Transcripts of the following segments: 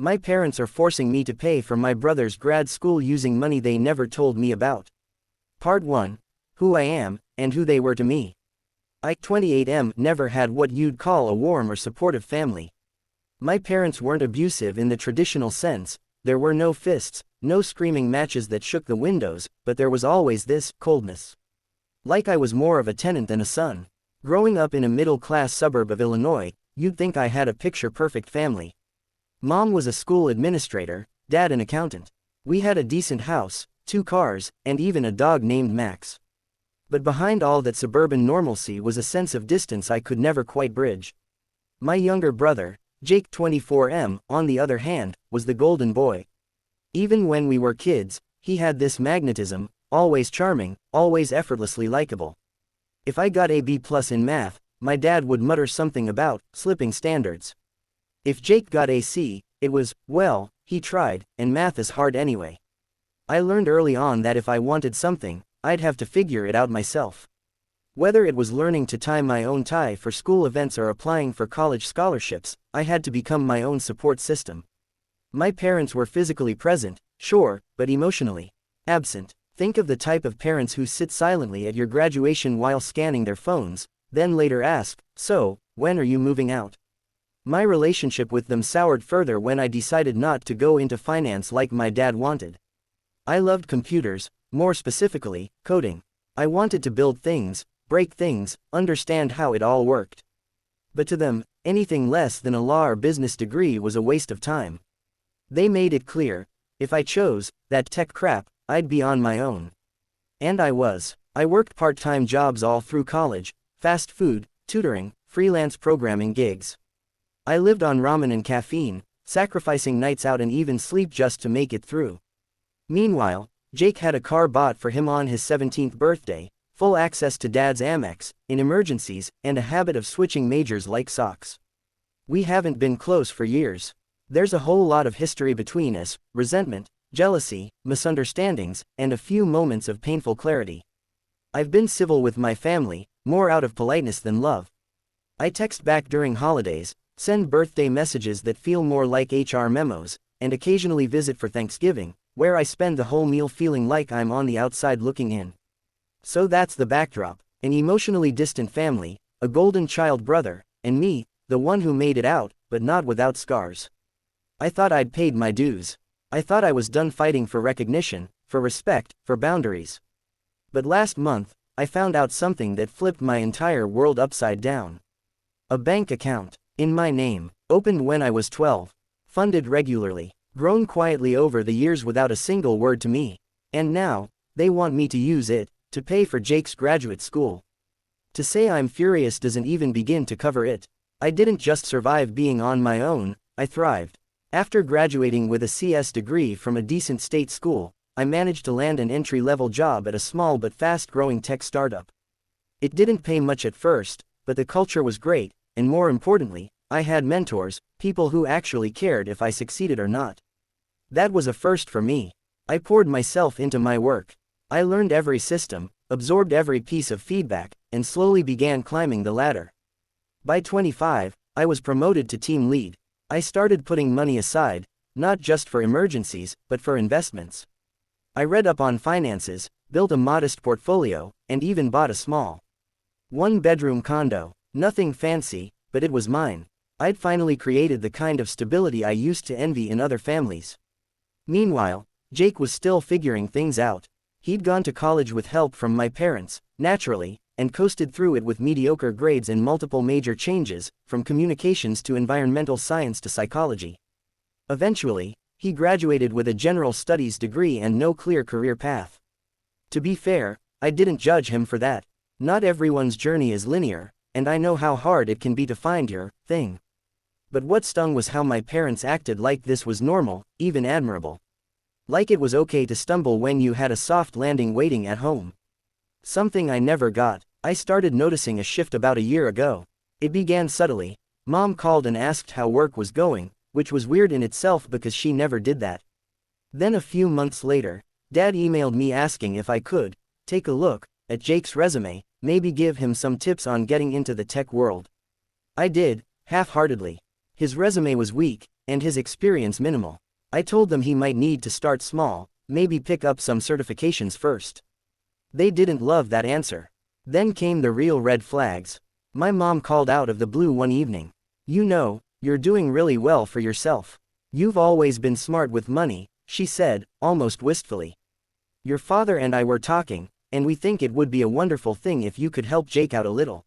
My parents are forcing me to pay for my brother's grad school using money they never told me about. Part 1. Who I am, and who they were to me. I, 28M, never had what you'd call a warm or supportive family. My parents weren't abusive in the traditional sense. There were no fists, no screaming matches that shook the windows, but there was always this coldness. Like I was more of a tenant than a son. Growing up in a middle-class suburb of Illinois, you'd think I had a picture-perfect family. Mom was a school administrator, Dad an accountant. We had a decent house, 2 cars, and even a dog named Max. But behind all that suburban normalcy was a sense of distance I could never quite bridge. My younger brother, Jake 24M, on the other hand, was the golden boy. Even when we were kids, he had this magnetism, always charming, always effortlessly likable. If I got a B+ in math, my dad would mutter something about slipping standards. If Jake got a C, it was, well, he tried, and math is hard anyway. I learned early on that if I wanted something, I'd have to figure it out myself. Whether it was learning to tie my own tie for school events or applying for college scholarships, I had to become my own support system. My parents were physically present, sure, but emotionally absent. Think of the type of parents who sit silently at your graduation while scanning their phones, then later ask, "So, when are you moving out?" My relationship with them soured further when I decided not to go into finance like my dad wanted. I loved computers, more specifically, coding. I wanted to build things, break things, understand how it all worked. But to them, anything less than a law or business degree was a waste of time. They made it clear, if I chose that tech crap, I'd be on my own. And I was. I worked part-time jobs all through college, fast food, tutoring, freelance programming gigs. I lived on ramen and caffeine, sacrificing nights out and even sleep just to make it through. Meanwhile, Jake had a car bought for him on his 17th birthday, full access to Dad's Amex, in emergencies, and a habit of switching majors like socks. We haven't been close for years. There's a whole lot of history between us, resentment, jealousy, misunderstandings, and a few moments of painful clarity. I've been civil with my family, more out of politeness than love. I text back during holidays, send birthday messages that feel more like HR memos, and occasionally visit for Thanksgiving, where I spend the whole meal feeling like I'm on the outside looking in. So that's the backdrop: an emotionally distant family, a golden child brother, and me, the one who made it out, but not without scars. I thought I'd paid my dues. I thought I was done fighting for recognition, for respect, for boundaries. But last month, I found out something that flipped my entire world upside down. A bank account, in my name, opened when I was 12, funded regularly, grown quietly over the years without a single word to me, and now, they want me to use it, to pay for Jake's graduate school. To say I'm furious doesn't even begin to cover it. I didn't just survive being on my own, I thrived. After graduating with a CS degree from a decent state school, I managed to land an entry-level job at a small but fast-growing tech startup. It didn't pay much at first, but the culture was great, and more importantly, I had mentors, people who actually cared if I succeeded or not. That was a first for me. I poured myself into my work. I learned every system, absorbed every piece of feedback, and slowly began climbing the ladder. By 25, I was promoted to team lead. I started putting money aside, not just for emergencies, but for investments. I read up on finances, built a modest portfolio, and even bought a small 1-bedroom condo. Nothing fancy, but it was mine. I'd finally created the kind of stability I used to envy in other families. Meanwhile, Jake was still figuring things out. He'd gone to college with help from my parents, naturally, and coasted through it with mediocre grades and multiple major changes, from communications to environmental science to psychology. Eventually, he graduated with a general studies degree and no clear career path. To be fair, I didn't judge him for that. Not everyone's journey is linear, and I know how hard it can be to find your thing. But what stung was how my parents acted like this was normal, even admirable. Like it was okay to stumble when you had a soft landing waiting at home. Something I never got. I started noticing a shift about a year ago. It began subtly. Mom called and asked how work was going, which was weird in itself because she never did that. Then a few months later, Dad emailed me asking if I could take a look at Jake's resume, maybe give him some tips on getting into the tech world. I did, half-heartedly. His resume was weak, and his experience minimal. I told them he might need to start small, maybe pick up some certifications first. They didn't love that answer. Then came the real red flags. My mom called out of the blue one evening. "You know, you're doing really well for yourself. You've always been smart with money," she said, almost wistfully. "Your father and I were talking, and we think it would be a wonderful thing if you could help Jake out a little."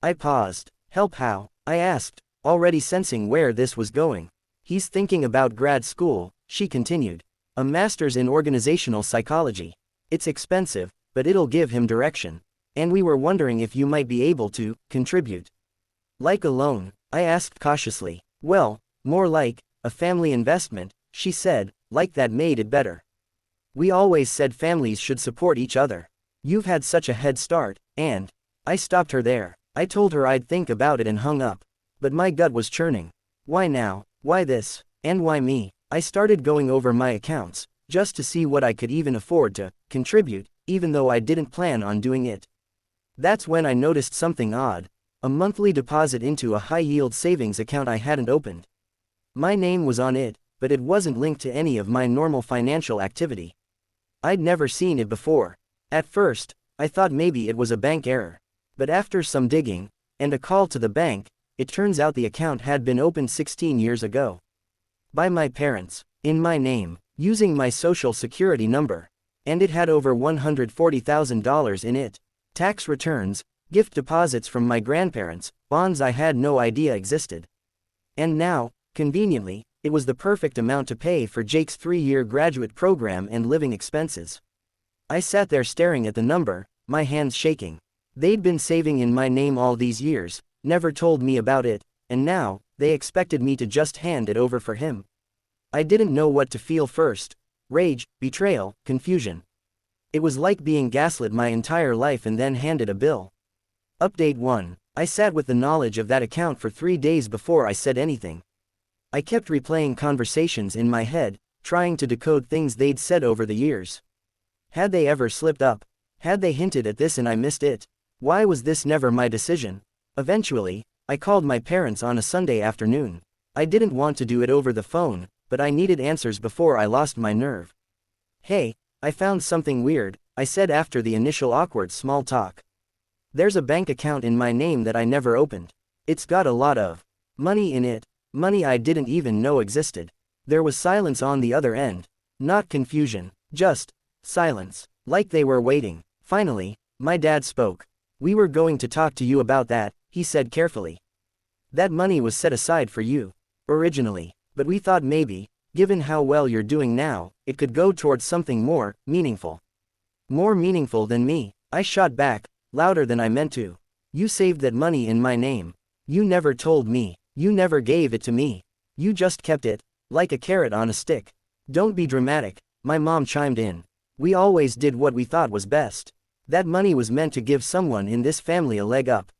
I paused. "Help how?" I asked, already sensing where this was going. "He's thinking about grad school," she continued. "A master's in organizational psychology. It's expensive, but it'll give him direction. And we were wondering if you might be able to contribute." "Like a loan?" I asked cautiously. "Well, more like a family investment," she said, like that made it better. "We always said families should support each other. You've had such a head start, and..." I stopped her there. I told her I'd think about it and hung up. But my gut was churning. Why now? Why this? And why me? I started going over my accounts, just to see what I could even afford to contribute, even though I didn't plan on doing it. That's when I noticed something odd. A monthly deposit into a high-yield savings account I hadn't opened. My name was on it, but it wasn't linked to any of my normal financial activity. I'd never seen it before. At first, I thought maybe it was a bank error. But after some digging, and a call to the bank, it turns out the account had been opened 16 years ago. By my parents, in my name, using my social security number. And it had over $140,000 in it. Tax returns, gift deposits from my grandparents, bonds I had no idea existed. And now, conveniently, it was the perfect amount to pay for Jake's 3-year graduate program and living expenses. I sat there staring at the number, my hands shaking. They'd been saving in my name all these years, never told me about it, and now, they expected me to just hand it over for him. I didn't know what to feel first. Rage, betrayal, confusion. It was like being gaslit my entire life and then handed a bill. Update 1. I sat with the knowledge of that account for 3 days before I said anything. I kept replaying conversations in my head, trying to decode things they'd said over the years. Had they ever slipped up? Had they hinted at this and I missed it? Why was this never my decision? Eventually, I called my parents on a Sunday afternoon. I didn't want to do it over the phone, but I needed answers before I lost my nerve. "Hey, I found something weird," I said after the initial awkward small talk. "There's a bank account in my name that I never opened. It's got a lot of money in it, money I didn't even know existed." There was silence on the other end. Not confusion, just silence, like they were waiting. Finally, my dad spoke. "We were going to talk to you about that," he said carefully. "That money was set aside for you originally, but we thought maybe, given how well you're doing now, it could go towards something more meaningful." "More meaningful than me," I shot back, louder than I meant to. "You saved that money in my name. You never told me. You never gave it to me. You just kept it, like a carrot on a stick." "Don't be dramatic," my mom chimed in. "We always did what we thought was best. That money was meant to give someone in this family a leg up.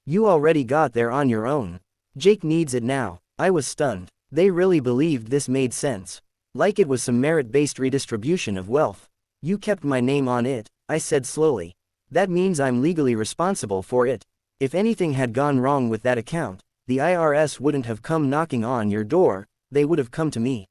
You already got there on your own. Jake needs it now." I was stunned. They really believed this made sense. Like it was some merit-based redistribution of wealth. "You kept my name on it," I said slowly. "That means I'm legally responsible for it. If anything had gone wrong with that account, the IRS wouldn't have come knocking on your door, they would have come to me.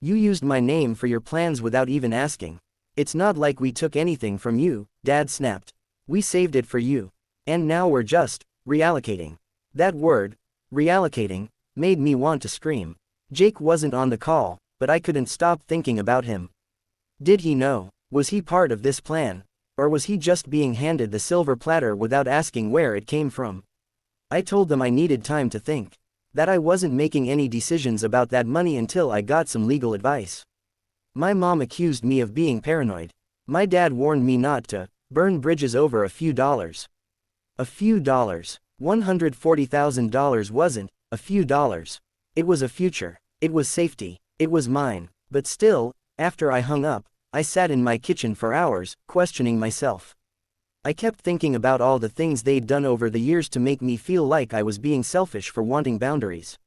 You used my name for your plans without even asking. It's not like we took anything from you," Dad snapped. "We saved it for you. And now we're just reallocating." That word, reallocating, made me want to scream. Jake wasn't on the call, but I couldn't stop thinking about him. Did he know? Was he part of this plan? Or was he just being handed the silver platter without asking where it came from? I told them I needed time to think. That I wasn't making any decisions about that money until I got some legal advice. My mom accused me of being paranoid. My dad warned me not to burn bridges over a few dollars. A few dollars. $140,000 wasn't a few dollars. It was a future. It was safety. It was mine. But still, after I hung up, I sat in my kitchen for hours, questioning myself. I kept thinking about all the things they'd done over the years to make me feel like I was being selfish for wanting boundaries.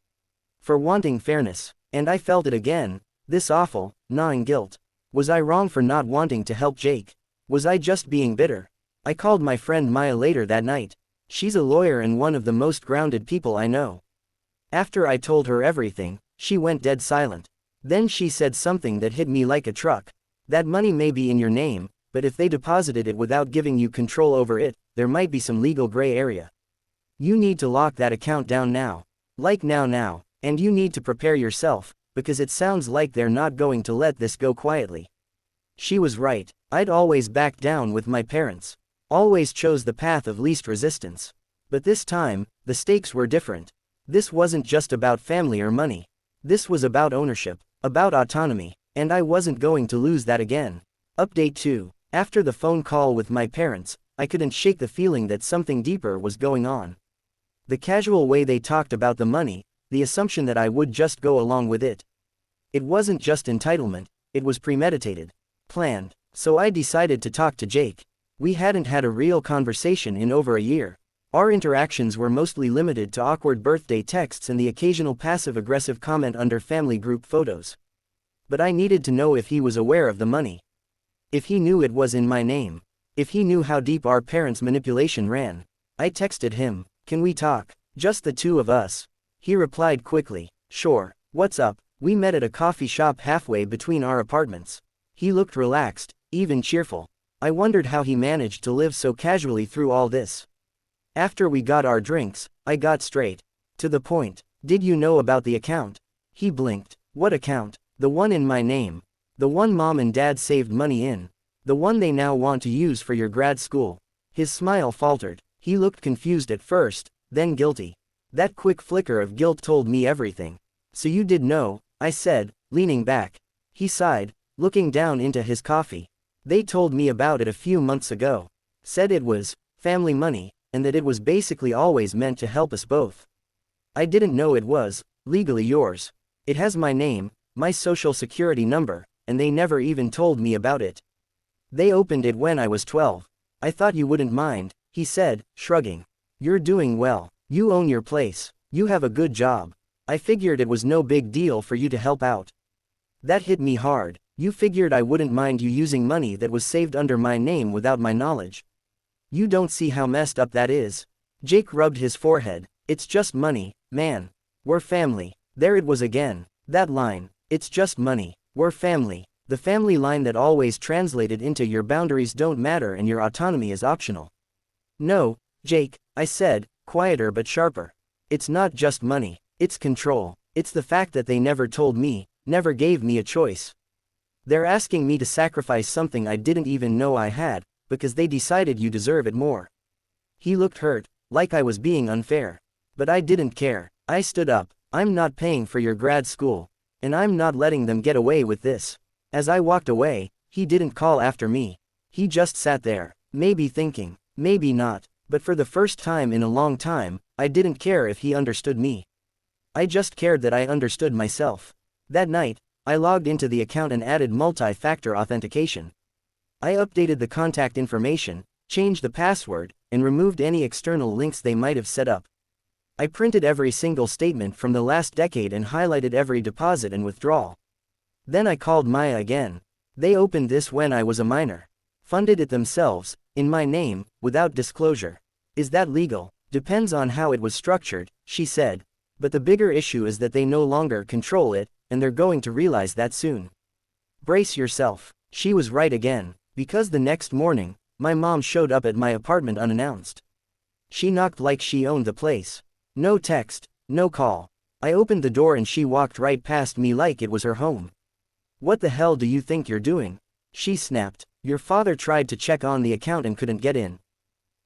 For wanting fairness. And I felt it again. This awful, gnawing guilt. Was I wrong for not wanting to help Jake? Was I just being bitter? I called my friend Maya later that night. She's a lawyer and one of the most grounded people I know. After I told her everything, She went dead silent. Then she said something that hit me like a truck. That money may be in your name, but if they deposited it without giving you control over it, there might be some legal gray area. You need to lock that account down now. Like now. And you need to prepare yourself, because it sounds like they're not going to let this go quietly. She was right. I'd always backed down with my parents. Always chose the path of least resistance. But this time, the stakes were different. This wasn't just about family or money. This was about ownership, about autonomy, and I wasn't going to lose that again. Update 2. After the phone call with my parents, I couldn't shake the feeling that something deeper was going on. The casual way they talked about the money, the assumption that I would just go along with it. It wasn't just entitlement, it was premeditated. Planned. So I decided to talk to Jake. We hadn't had a real conversation in over a year. Our interactions were mostly limited to awkward birthday texts and the occasional passive-aggressive comment under family group photos. But I needed to know if he was aware of the money. If he knew it was in my name. If he knew how deep our parents' manipulation ran. I texted him, "Can we talk? Just the two of us?" He replied quickly, "Sure, what's up?" We met at a coffee shop halfway between our apartments. He looked relaxed, even cheerful. I wondered how he managed to live so casually through all this. After we got our drinks, I got straight to the point. "Did you know about the account?" He blinked. "What account?" "The one in my name. The one mom and dad saved money in. The one they now want to use for your grad school." His smile faltered. He looked confused at first, then guilty. That quick flicker of guilt told me everything. "So you did know," I said, leaning back. He sighed, looking down into his coffee. "They told me about it a few months ago. Said it was family money, and that it was basically always meant to help us both. I didn't know it was legally yours. It has my name, my social security number, and they never even told me about it. They opened it when I was 12. I thought you wouldn't mind," he said, shrugging. "You're doing well. You own your place. You have a good job. I figured it was no big deal for you to help out." That hit me hard. You figured I wouldn't mind you using money that was saved under my name without my knowledge. You don't see how messed up that is. Jake rubbed his forehead. "It's just money, man. We're family." There it was again. That line. "It's just money. We're family." The family line that always translated into "your boundaries don't matter and your autonomy is optional." "No, Jake," I said, quieter but sharper. "It's not just money. It's control. It's the fact that they never told me, never gave me a choice. They're asking me to sacrifice something I didn't even know I had, because they decided you deserve it more." He looked hurt, like I was being unfair. But I didn't care. I stood up. "I'm not paying for your grad school. And I'm not letting them get away with this." As I walked away, he didn't call after me. He just sat there, maybe thinking, maybe not, but for the first time in a long time, I didn't care if he understood me. I just cared that I understood myself. That night, I logged into the account and added multi-factor authentication. I updated the contact information, changed the password, and removed any external links they might have set up. I printed every single statement from the last decade and highlighted every deposit and withdrawal. Then I called Maya again. They opened this when I was a minor. Funded it themselves, in my name, without disclosure. "Is that legal?" "Depends on how it was structured," she said. "But the bigger issue is that they no longer control it, and they're going to realize that soon. Brace yourself." She was right again, because the next morning, my mom showed up at my apartment unannounced. She knocked like she owned the place. No text, no call. I opened the door and she walked right past me like it was her home. "What the hell do you think you're doing?" she snapped. "Your father tried to check on the account and couldn't get in.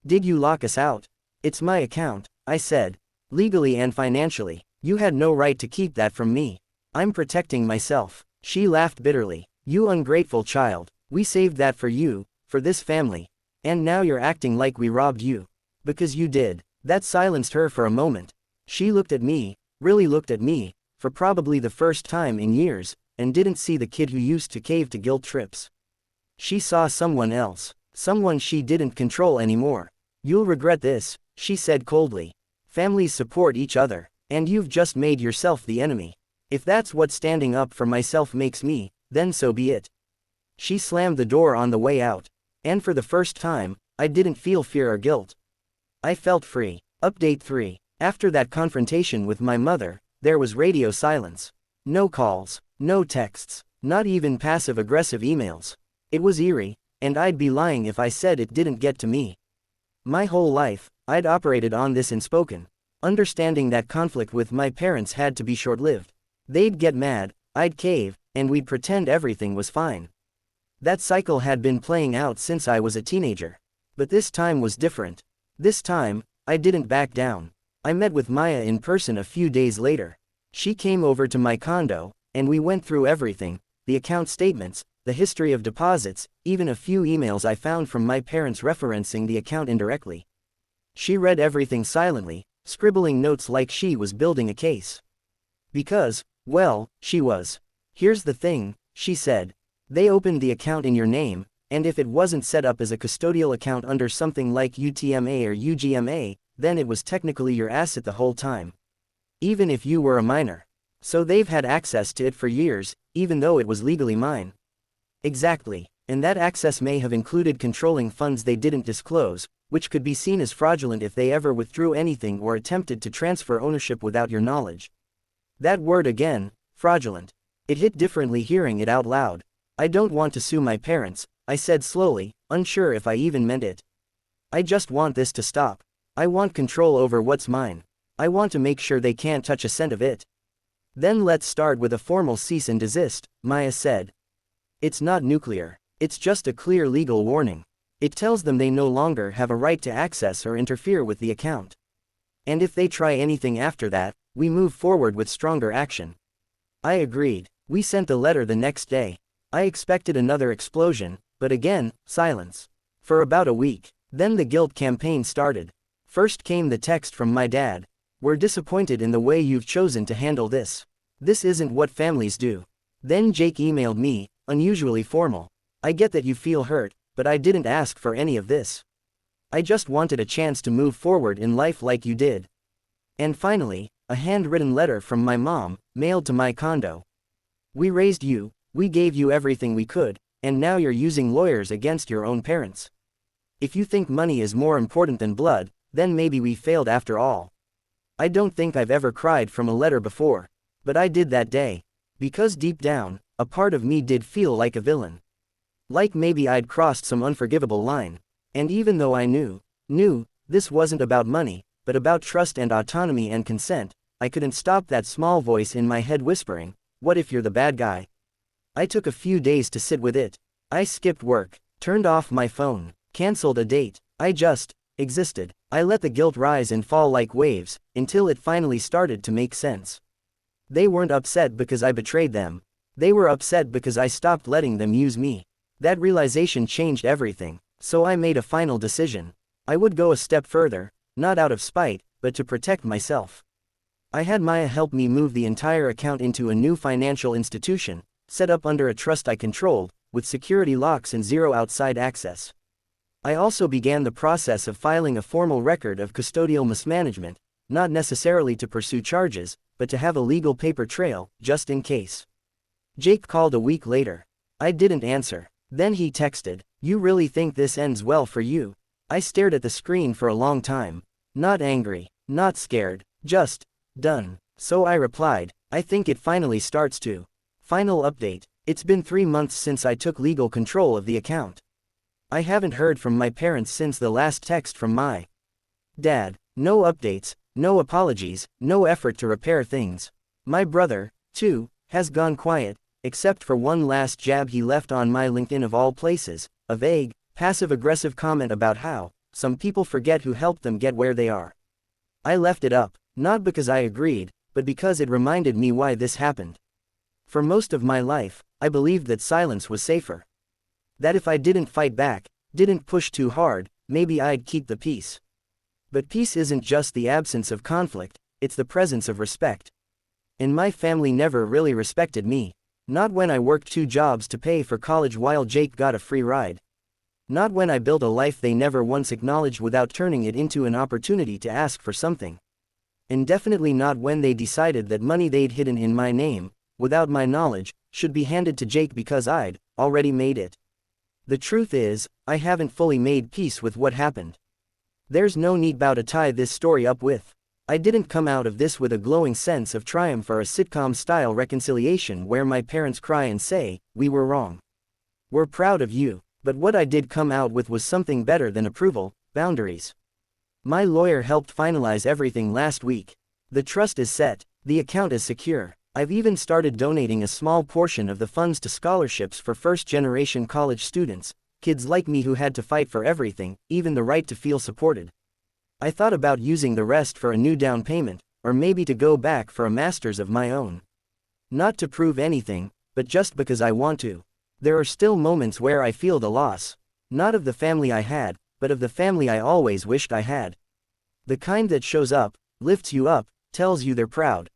Did you lock us out?" "It's my account," I said. "Legally and financially. You had no right to keep that from me. I'm protecting myself." She laughed bitterly. "You ungrateful child. We saved that for you, for this family. And now you're acting like we robbed you. Because you did." That silenced her for a moment. She looked at me, really looked at me, for probably the first time in years, and didn't see the kid who used to cave to guilt trips. She saw someone else, someone she didn't control anymore. "You'll regret this," she said coldly. "Families support each other, and you've just made yourself the enemy. If that's what standing up for myself makes me, then so be it." She slammed the door on the way out. And for the first time, I didn't feel fear or guilt. I felt free. Update 3. After that confrontation with my mother, there was radio silence. No calls, no texts, not even passive-aggressive emails. It was eerie, and I'd be lying if I said it didn't get to me. My whole life, I'd operated on this unspoken understanding that conflict with my parents had to be short-lived. They'd get mad, I'd cave, and we'd pretend everything was fine. That cycle had been playing out since I was a teenager. But this time was different. This time, I didn't back down. I met with Maya in person a few days later. She came over to my condo, and we went through everything, the account statements, the history of deposits, even a few emails I found from my parents referencing the account indirectly. She read everything silently, scribbling notes like she was building a case. Because, well, she was. Here's the thing, she said. They opened the account in your name, and if it wasn't set up as a custodial account under something like UTMA or UGMA, then it was technically your asset the whole time. Even if you were a minor. So they've had access to it for years, even though it was legally mine. Exactly, and that access may have included controlling funds they didn't disclose, which could be seen as fraudulent if they ever withdrew anything or attempted to transfer ownership without your knowledge. That word again, fraudulent. It hit differently hearing it out loud. I don't want to sue my parents, I said slowly, unsure if I even meant it. I just want this to stop. I want control over what's mine. I want to make sure they can't touch a cent of it. Then let's start with a formal cease and desist, Maya said. It's not nuclear. It's just a clear legal warning. It tells them they no longer have a right to access or interfere with the account. And if they try anything after that, we move forward with stronger action. I agreed. We sent the letter the next day. I expected another explosion, but again, silence. For about a week. Then the guilt campaign started. First came the text from my dad. We're disappointed in the way you've chosen to handle this. This isn't what families do. Then Jake emailed me, unusually formal. I get that you feel hurt, but I didn't ask for any of this. I just wanted a chance to move forward in life like you did. And finally, a handwritten letter from my mom, mailed to my condo. We raised you, we gave you everything we could, and now you're using lawyers against your own parents. If you think money is more important than blood, then maybe we failed after all. I don't think I've ever cried from a letter before, but I did that day. Because deep down, a part of me did feel like a villain. Like maybe I'd crossed some unforgivable line. And even though I knew this wasn't about money, but about trust and autonomy and consent, I couldn't stop that small voice in my head whispering, what if you're the bad guy? I took a few days to sit with it. I skipped work, turned off my phone, canceled a date. I just existed. I let the guilt rise and fall like waves, until it finally started to make sense. They weren't upset because I betrayed them. They were upset because I stopped letting them use me. That realization changed everything, so I made a final decision. I would go a step further, not out of spite, but to protect myself. I had Maya help me move the entire account into a new financial institution, set up under a trust I controlled, with security locks and zero outside access. I also began the process of filing a formal record of custodial mismanagement, not necessarily to pursue charges, but to have a legal paper trail, just in case. Jake called a week later. I didn't answer. Then he texted, "You really think this ends well for you?" I stared at the screen for a long time. Not angry, not scared, just done. So I replied, "I think it finally starts to." Final update. It's been 3 months since I took legal control of the account. I haven't heard from my parents since the last text from my dad. No updates, no apologies, no effort to repair things. My brother, too, has gone quiet, except for one last jab he left on my LinkedIn of all places, a vague, passive-aggressive comment about how some people forget who helped them get where they are. I left it up, not because I agreed, but because it reminded me why this happened. For most of my life, I believed that silence was safer. That if I didn't fight back, didn't push too hard, maybe I'd keep the peace. But peace isn't just the absence of conflict, it's the presence of respect. And my family never really respected me. Not when I worked 2 jobs to pay for college while Jake got a free ride. Not when I built a life they never once acknowledged without turning it into an opportunity to ask for something. And definitely not when they decided that money they'd hidden in my name, without my knowledge, should be handed to Jake because I'd already made it. The truth is, I haven't fully made peace with what happened. There's no neat bow to tie this story up with. I didn't come out of this with a glowing sense of triumph or a sitcom-style reconciliation where my parents cry and say, "We were wrong. We're proud of you." But what I did come out with was something better than approval: boundaries. My lawyer helped finalize everything last week. The trust is set, the account is secure. I've even started donating a small portion of the funds to scholarships for first-generation college students, kids like me who had to fight for everything, even the right to feel supported. I thought about using the rest for a new down payment, or maybe to go back for a master's of my own. Not to prove anything, but just because I want to. There are still moments where I feel the loss. Not of the family I had, but of the family I always wished I had. The kind that shows up, lifts you up, tells you they're proud.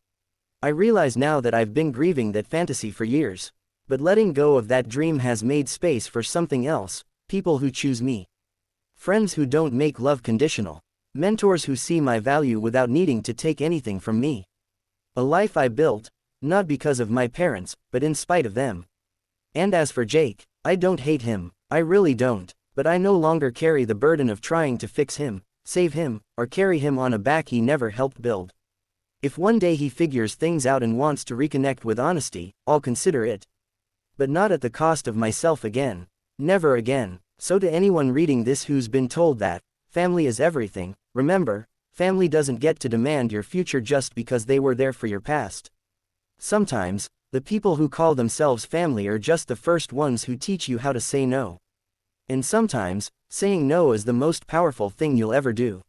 I realize now that I've been grieving that fantasy for years. But letting go of that dream has made space for something else: people who choose me. Friends who don't make love conditional. Mentors who see my value without needing to take anything from me. A life I built, not because of my parents, but in spite of them. And as for Jake, I don't hate him, I really don't, but I no longer carry the burden of trying to fix him, save him, or carry him on a back he never helped build. If one day he figures things out and wants to reconnect with honesty, I'll consider it. But not at the cost of myself again. Never again. So to anyone reading this who's been told that family is everything, remember, family doesn't get to demand your future just because they were there for your past. Sometimes, the people who call themselves family are just the first ones who teach you how to say no. And sometimes, saying no is the most powerful thing you'll ever do.